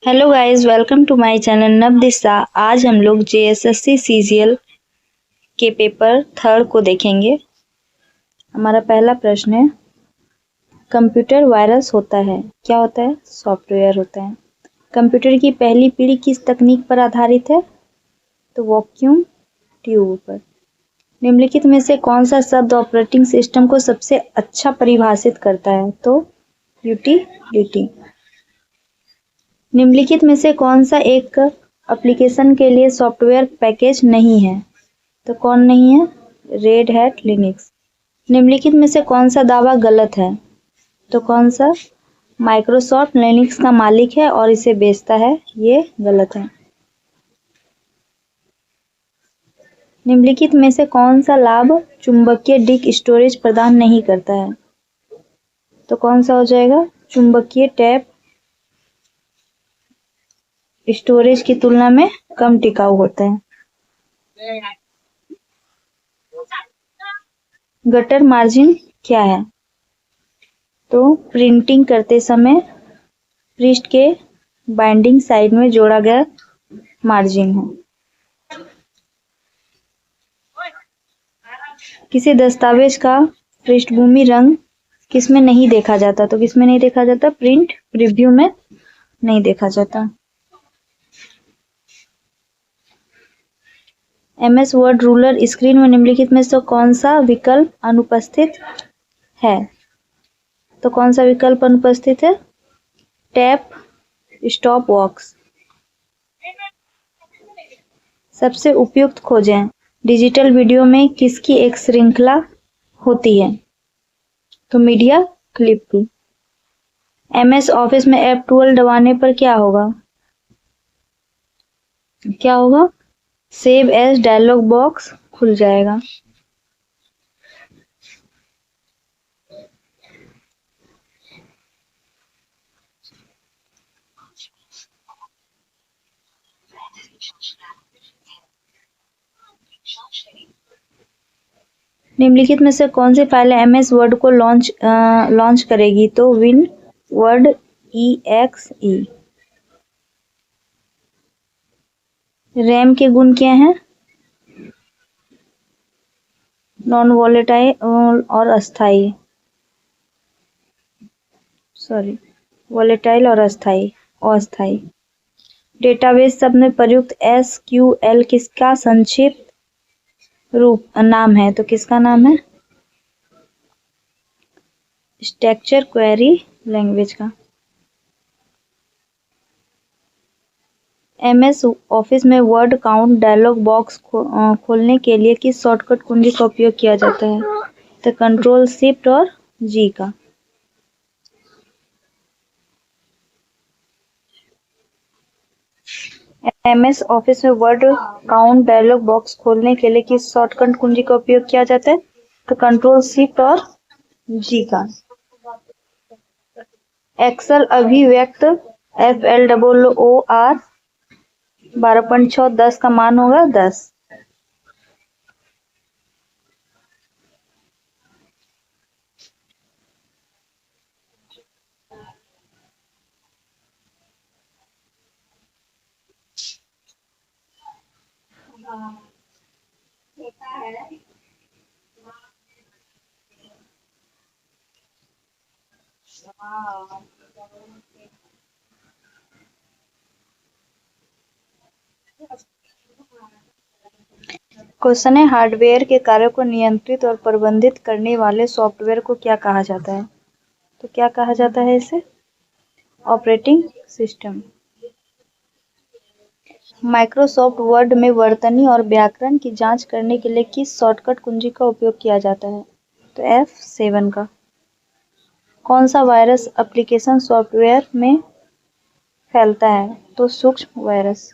Hello guys, welcome to my channel Navdisha. आज हम लोग जेएसएससी सीजीएल के पेपर थर्ड को देखेंगे। हमारा पहला प्रश्न है, कंप्यूटर वायरस होता है, क्या होता है? सॉफ्टवेयर होता है। कंप्यूटर की पहली पीढ़ी किस तकनीक पर आधारित है? तो वैक्यूम ट्यूब पर। निम्नलिखित में से कौन सा शब्द ऑपरेटिंग सिस्टम को सबसे अच्छा परिभाषित करता है? तो यूटिलिटी। निम्नलिखित में से कौन सा एक एप्लीकेशन के लिए सॉफ्टवेयर पैकेज नहीं है? तो कौन नहीं है? Red hat Linux. निम्नलिखित में से कौन सा दावा गलत है? तो कौन सा? माइक्रोसॉफ्ट लिनक्स का मालिक है और इसे बेचता है, ये गलत है। निम्नलिखित में से कौन सा लाभ चुंबकीय डिस्क स्टोरेज प्रदान नहीं करता है? तो कौन सा हो जाएगा? चुंबकीय टैप स्टोरेज की तुलना में कम टिकाऊ होता है। गटर मार्जिन क्या है? तो प्रिंटिंग करते समय पृष्ठ के बाइंडिंग साइड में जोड़ा गया मार्जिन है। किसी दस्तावेज का पृष्ठभूमि रंग किसमें नहीं देखा जाता? तो किसमें नहीं देखा जाता? प्रिंट प्रीव्यू में नहीं देखा जाता। एमएस वर्ड रूलर स्क्रीन में निम्नलिखित में से कौन सा विकल्प अनुपस्थित है? तो कौन सा विकल्प अनुपस्थित है? टैप स्टॉप वॉक्स। सबसे उपयुक्त खोजें। डिजिटल वीडियो में किसकी एक श्रृंखला होती है? तो मीडिया क्लिप की। एमएस ऑफिस में F12 दबाने पर क्या होगा? क्या होगा? सेव एज डायलॉग बॉक्स खुल जाएगा। निम्नलिखित में से कौन सी फाइल एमएस वर्ड को लॉन्च करेगी? तो विन वर्ड EXE। रैम के गुण क्या हैं? नॉन वॉलेटाइल और अस्थाई। वॉलेटाइल और अस्थाई। डेटाबेस शब्द में प्रयुक्त SQL किसका संक्षिप्त रूप नाम है? तो किसका नाम है? स्ट्रक्चर क्वेरी लैंग्वेज का। एमएस ऑफिस में वर्ड काउंट डायलॉग बॉक्स खोलने के लिए किस शॉर्टकट कुंजी का उपयोग किया जाता है? तो कंट्रोल शिफ्ट और जी का। एमएस ऑफिस में वर्ड काउंट डायलॉग बॉक्स खोलने के लिए किस शॉर्टकट कुंजी का उपयोग किया जाता है? तो कंट्रोल शिफ्ट और जी का। एक्सेल अभिव्यक्त FLOOR 12.6 10 का मान होगा 10। क्वेश्चन है, हार्डवेयर के कार्यों को नियंत्रित और प्रबंधित करने वाले सॉफ्टवेयर को क्या कहा जाता है? तो क्या कहा जाता है इसे? Operating system. माइक्रोसॉफ्ट वर्ड में वर्तनी और व्याकरण की जांच करने के लिए किस शॉर्टकट कुंजी का उपयोग किया जाता है? तो F7 का। कौन सा वायरस एप्लीकेशन सॉफ्टवेयर में फैलता है? तो सूक्ष्म वायरस।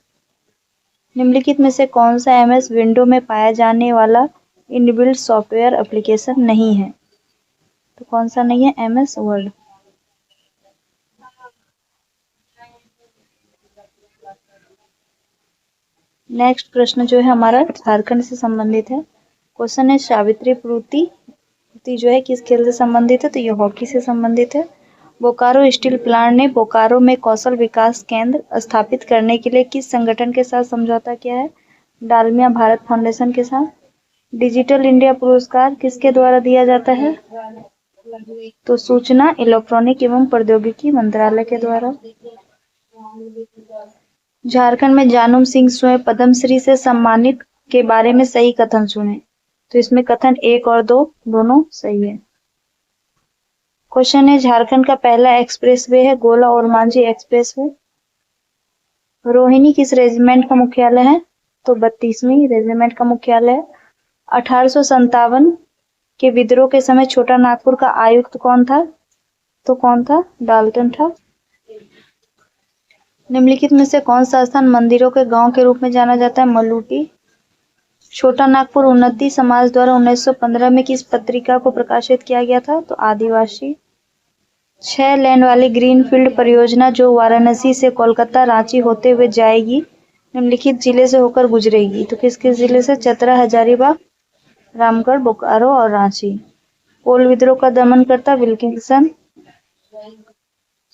निम्नलिखित में से कौन सा एमएस विंडो में पाया जाने वाला इनबिल्ट सॉफ्टवेयर एप्लीकेशन नहीं है? तो कौन सा नहीं है? MS word. नेक्स्ट प्रश्न जो है हमारा झारखंड से संबंधित है। क्वेश्चन है, सावित्री प्रीति जो है किस खेल से संबंधित है? तो ये हॉकी से संबंधित है। बोकारो स्टील प्लांट ने बोकारो में कौशल विकास केंद्र स्थापित करने के लिए किस संगठन के साथ समझौता किया है? डालमिया भारत फाउंडेशन के साथ। डिजिटल इंडिया पुरस्कार किसके द्वारा दिया जाता है? तो सूचना, इलेक्ट्रॉनिक एवं प्रौद्योगिकी मंत्रालय के द्वारा। झारखंड में जानूम सिंह स्वयं पद्मश्री से सम्मानित के बारे में सही कथन चुने। तो इसमें कथन 1 और 2 दोनों सही है। क्वेश्चन है, झारखंड का पहला एक्सप्रेसवे है गोला और मांझी एक्सप्रेसवे। रोहिणी किस रेजिमेंट का मुख्यालय है? तो 32वीं रेजिमेंट का मुख्यालय है। 1857 के विद्रोह के समय छोटा नागपुर का आयुक्त कौन था? तो कौन था? डाल्टन था। निम्नलिखित में से कौन सा स्थान मंदिरों के गांव के रूप में जाना जाता है? मलूटी। छोटा नागपुर उन्नति समाज द्वारा 1915 में किस पत्रिका को प्रकाशित किया गया था? तो आदिवासी। 6 लेन वाली ग्रीनफील्ड परियोजना जो वाराणसी से कोलकाता रांची होते हुए जाएगी, निम्नलिखित जिले से होकर गुजरेगी। तो किस किस जिले से? चतरा, हजारीबाग, रामगढ़, बोकारो और रांची। कोल विद्रोह का दमन करता विल्किंसन।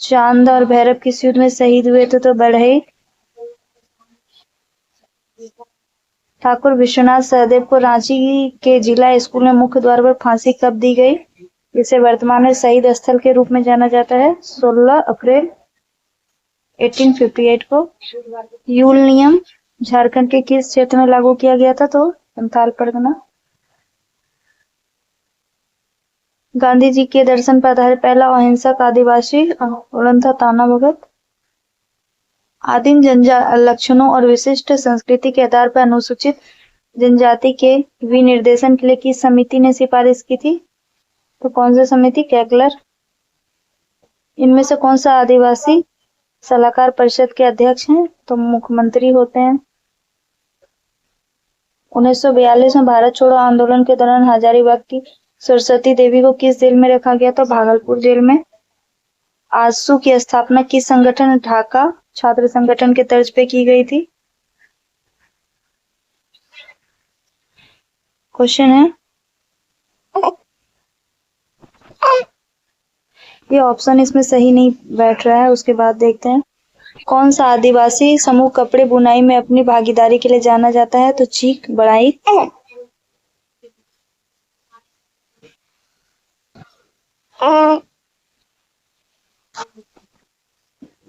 चांद और भैरव किस युद्ध में शहीद हुए थे? तो बढ़ई। ठाकुर विश्वनाथ सहदेव को रांची के जिला स्कूल में मुख्य द्वार पर फांसी कब दी गई? इसे वर्तमान में शहीद स्थल के रूप में जाना जाता है 16 अप्रैल 1858 को। यूल नियम झारखंड के किस क्षेत्र में लागू किया गया था? तो संथाल परगना। गांधी जी के दर्शन पर आधारित पहला अहिंसक आदिवासी आंदोलन था ताना भगत। आदिम लक्षणों और विशिष्ट संस्कृति के आधार पर अनुसूचित जनजाति के विनिर्देशन के लिए किस समिति ने सिफारिश की थी? तो कौन सी समिति? कैगलर। इनमें से कौन सा आदिवासी सलाहकार परिषद के अध्यक्ष हैं? तो मुख्यमंत्री होते हैं। 1942 में भारत छोड़ो आंदोलन के दौरान हजारीबाग की सरस्वती देवी को किस जेल में रखा गया था? भागलपुर जेल में। आजसू की स्थापना किस संगठन ढाका छात्र संगठन के तर्ज पे की गई थी? क्वेश्चन है, ये ऑप्शन इसमें सही नहीं बैठ रहा है, उसके बाद देखते हैं। कौन सा आदिवासी समूह कपड़े बुनाई में अपनी भागीदारी के लिए जाना जाता है? तो चीख बड़ाई।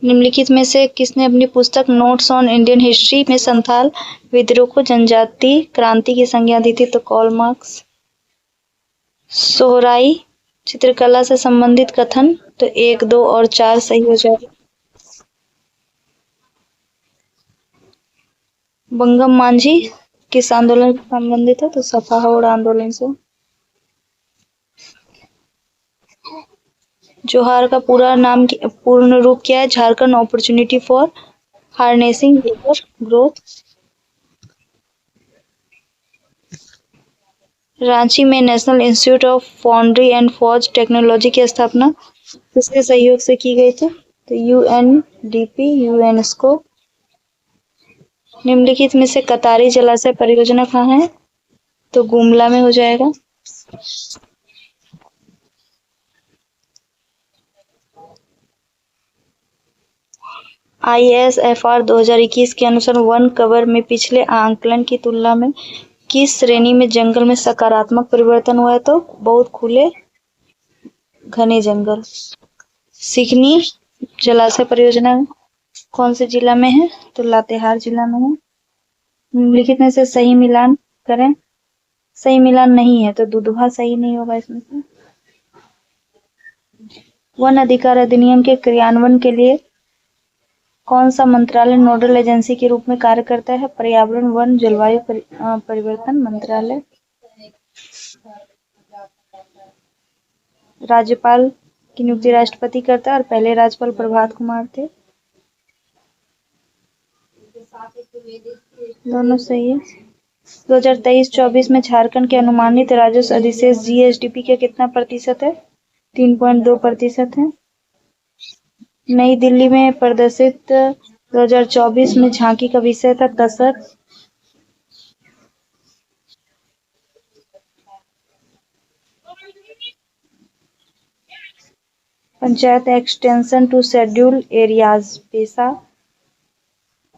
निम्नलिखित में से किसने अपनी पुस्तक नोट्स ऑन इंडियन हिस्ट्री में संथाल विद्रोह को जनजाति क्रांति की संज्ञा दी थी? तो कार्ल मार्क्स। सोहराई चित्रकला से संबंधित कथन, तो 1, 2 और 4 सही हो जाएगा। बंगम मांझी किस आंदोलन से संबंधित है? तो सफाहोड़ आंदोलन से। जोहार का पूर्ण रूप क्या है? Jharkhand opportunity for harnessing labour growth. Ranchi में national institute of foundry and forge technology की स्थापना किसके सहयोग से की गई थी? तो यूएनडीपी यूनेस्को। निम्नलिखित में से कतारी जलाशय परियोजना कहाँ है? तो गुमला में हो जाएगा। ISFR 2021 के अनुसार वन कवर में पिछले आंकलन की तुलना में किस श्रेणी में जंगल में सकारात्मक परिवर्तन हुआ है? तो बहुत खुले घने जंगल। सिकनी जलाशय परियोजना कौन से जिला में है? तो लातेहार जिला में है। निम्नलिखित में से सही मिलान करें। सही मिलान नहीं है तो दुधवा सही नहीं होगा इसमें से। वन अधिकार अधिनियम के क्रियान्वयन के लिए कौन सा मंत्रालय नोडल एजेंसी के रूप में कार्य करता है? पर्यावरण वन जलवायु परिवर्तन मंत्रालय। राज्यपाल की नियुक्ति राष्ट्रपति करता है और पहले राज्यपाल प्रभात कुमार थे। दोनों सही है। 2023-24 में झारखंड के अनुमानित राजस्व अधिशेष GSDP के कितना प्रतिशत है? 3.2% है। नई दिल्ली में प्रदर्शित 2024 में झांकी का विषय था कसर। Panchayat extension to schedule areas PESA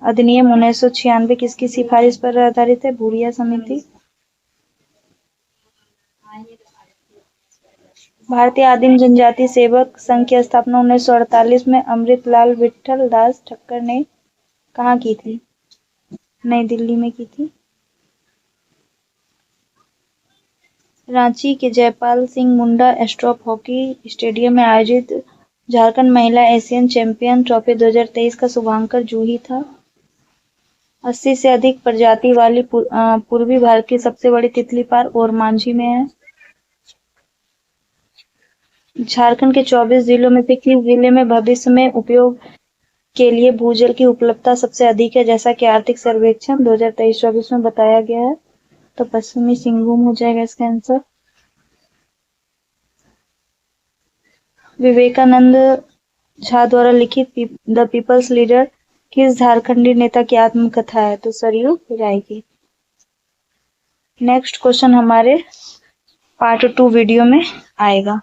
अधिनियम 1996 किसकी सिफारिश पर आधारित है? भूरिया समिति। भारतीय आदिम जनजाति सेवक संघ की स्थापना 1948 में अमृतलाल विठल दास ठक्कर ने कहाँ की थी? नई दिल्ली में की थी। रांची के जयपाल सिंह मुंडा एस्ट्रोफ हॉकी स्टेडियम में आयोजित झारखंड महिला एशियन चैंपियन ट्रॉफी 2023 का शुभांकर जूही था। 80 से अधिक प्रजाति वाली पूर्वी भारत की सबसे बड़ी तितली पार्क और मांझी में है। झारखंड के 24 जिलों में से किस जिले में भविष्य में उपयोग के लिए भूजल की उपलब्धता सबसे अधिक है, जैसा कि आर्थिक सर्वेक्षण 2023-24 में बताया गया है? तो पश्चिमी सिंहभूम हो जाएगा इसका आंसर। विवेकानंद झा द्वारा लिखित द पीपल्स लीडर किस झारखंडी नेता की आत्मकथा है? तो सरयू राय की। नेक्स्ट क्वेश्चन हमारे पार्ट 2 वीडियो में आएगा।